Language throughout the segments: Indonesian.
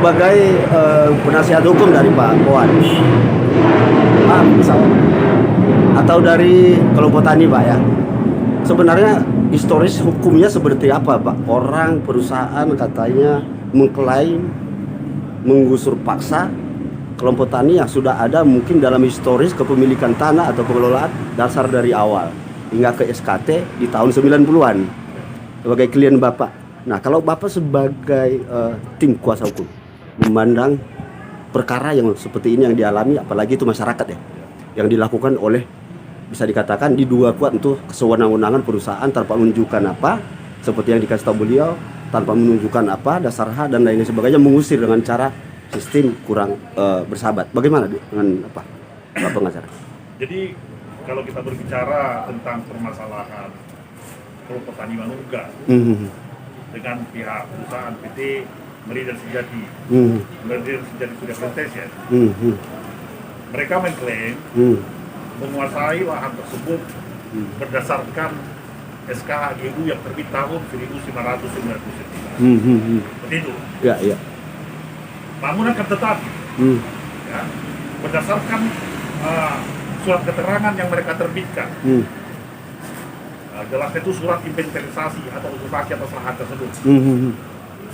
sebagai penasihat hukum dari Pak Koan, misal atau dari kelompok tani Pak ya. Sebenarnya historis hukumnya seperti apa Pak? Orang perusahaan katanya mengklaim menggusur paksa kelompok tani yang sudah ada mungkin dalam historis kepemilikan tanah atau pengelolaan dasar dari awal hingga ke SKT di tahun 90-an sebagai klien Bapak. Nah, kalau Bapak sebagai tim kuasa hukum memandang perkara yang seperti ini yang dialami, apalagi itu masyarakat ya, yang dilakukan oleh bisa dikatakan diduga kuat untuk kesewenang-wenangan perusahaan tanpa menunjukkan apa, seperti yang dikasih tahu beliau, tanpa menunjukkan apa dasar hak dan lain sebagainya, mengusir dengan cara sistem kurang bersahabat. Bagaimana dengan apa Pak pengacara? Jadi kalau kita berbicara tentang permasalahan kelompok tani Manunggal dengan pihak perusahaan PT Meridian Sejati, Meridian Sejati sudah protes ya. Mereka mengklaim menguasai lahan tersebut berdasarkan SK HGU yang terbit tahun 1999. Seperti itu. Ya, ya. Namun akan tetapi, ya, berdasarkan surat keterangan yang mereka terbitkan, jelasnya itu surat inventarisasi atau okupasi atas lahan tersebut,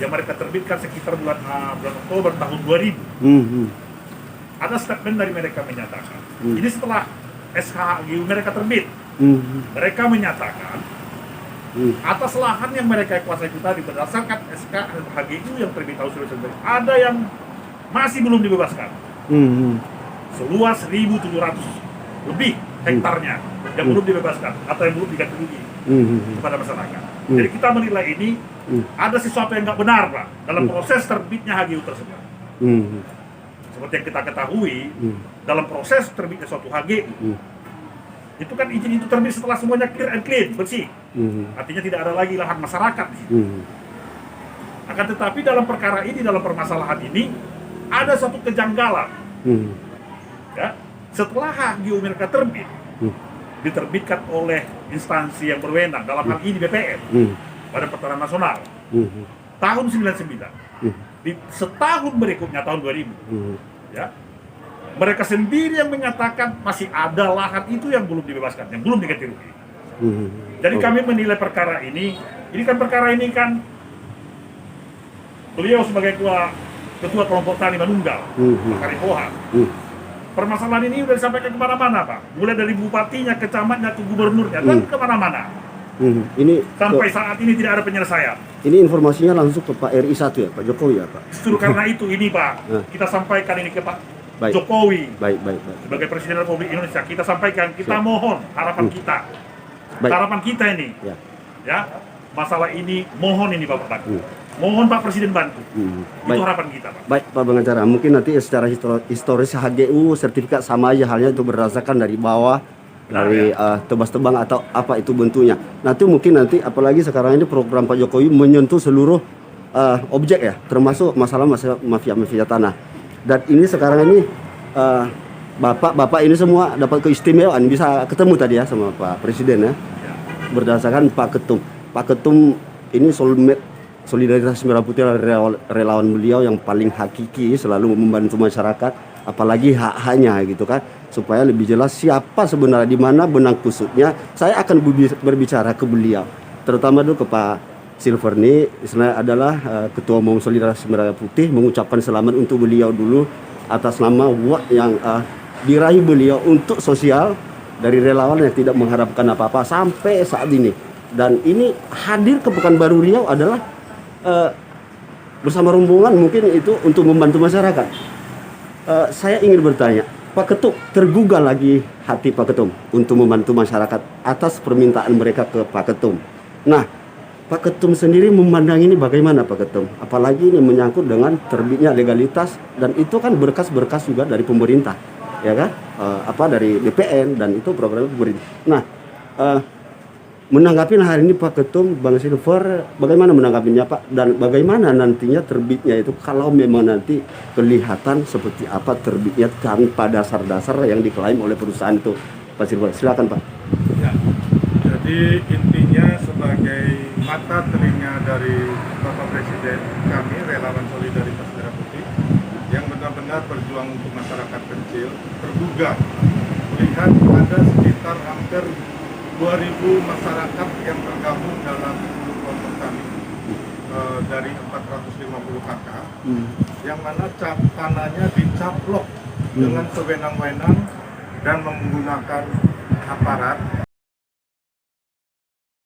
yang mereka terbitkan sekitar bulan Oktober tahun 2000. Ada statement dari mereka menyatakan, ini setelah SKHGU mereka terbit, mereka menyatakan atas lahan yang mereka kuasai itu tadi berdasarkan SKHGU yang terbit tahun 1999 ada yang masih belum dibebaskan, seluas 1.700 lebih hektarnya yang belum dibebaskan atau yang belum diganti rugi kepada masyarakat. Jadi kita menilai ini ada sesuatu yang nggak benar Pak dalam proses terbitnya HGU tersebut. Seperti yang kita ketahui, dalam proses terbitnya suatu HGU, itu kan izin itu terbit setelah semuanya clear and clean, bersih. Artinya tidak ada lagi lahan masyarakat di situ. Akan tetapi dalam perkara ini, dalam permasalahan ini, ada satu kejanggalan. Ya, setelah HGU mereka terbit, diterbitkan oleh instansi yang berwenang, dalam hal ini BPN, Badan Pertanahan Nasional, tahun 99. Di setahun berikutnya tahun 2000, ya, mereka sendiri yang menyatakan masih ada lahan itu yang belum dibebaskan, yang belum diganti rugi. Jadi kami menilai perkara ini kan perkara ini kan beliau sebagai ketua kelompok tani Manunggal, Pak Karipohan. Permasalahan ini sudah disampaikan kemana-mana Pak, mulai dari bupatinya, kecamatnya, ke gubernurnya, dan kemana-mana. Ini sampai saat ini tidak ada penyelesaian. Ini informasinya langsung ke Pak RI 1 ya, Pak Jokowi ya Pak? Justru karena itu ini Pak, kita sampaikan ini ke Pak Jokowi. Baik. Sebagai Presiden Republik Indonesia, kita sampaikan, kita mohon harapan kita. Harapan kita ini, ya, masalah ini mohon ini Bapak bantu. Mohon Pak Presiden bantu. Itu harapan kita Pak. Baik Pak pengacara, mungkin nanti secara historis HGU sertifikat sama aja halnya itu berdasarkan dari bawah, dari tebas-tebang atau apa itu bentuknya. Nanti apalagi sekarang ini program Pak Jokowi menyentuh seluruh objek ya, termasuk masalah mafia tanah. Dan ini sekarang ini Bapak ini semua dapat keistimewaan, bisa ketemu tadi ya sama Pak Presiden ya. Berdasarkan Pak Ketum ini solidaritas Merah Putih relawan beliau yang paling hakiki, selalu membantu masyarakat, apalagi hak-haknya gitu kan, supaya lebih jelas siapa sebenarnya, di mana benang kusutnya. Saya akan berbicara ke beliau, terutama dulu ke Pak Silverni, istilahnya adalah Ketua Umum Solidaritas Merah Putih, mengucapkan selamat untuk beliau dulu atas nama yang diraih beliau untuk sosial dari relawan yang tidak mengharapkan apa-apa sampai saat ini. Dan ini hadir ke Pekanbaru Riau adalah bersama rombongan mungkin itu untuk membantu masyarakat. Saya ingin bertanya, Pak Ketum, tergugah lagi hati Pak Ketum untuk membantu masyarakat atas permintaan mereka ke Pak Ketum. Nah, Pak Ketum sendiri memandang ini bagaimana Pak Ketum? Apalagi ini menyangkut dengan terbitnya legalitas, dan itu kan berkas-berkas juga dari pemerintah, ya kan? Dari BPN, dan itu program pemerintah. Nah, menanggapi hal ini Pak Ketum, Bang Silver, bagaimana menanggapinya Pak? Dan bagaimana nantinya terbitnya itu kalau memang nanti kelihatan seperti apa terbitnya tanpa dasar-dasar yang diklaim oleh perusahaan itu, Pak Silver? Silakan Pak. Ya, jadi intinya sebagai mata telinga dari Bapak Presiden kami, relawan Solidaritas Merah Putih, Gianyar Berjuang untuk Masyarakat Kecil tergugah melihat ada sekitar hampir 2.000 masyarakat yang tergabung dalam 10 kelompok tani dari 450 kakak, yang mana tanahnya dicaplok dengan sewenang-wenang dan menggunakan aparat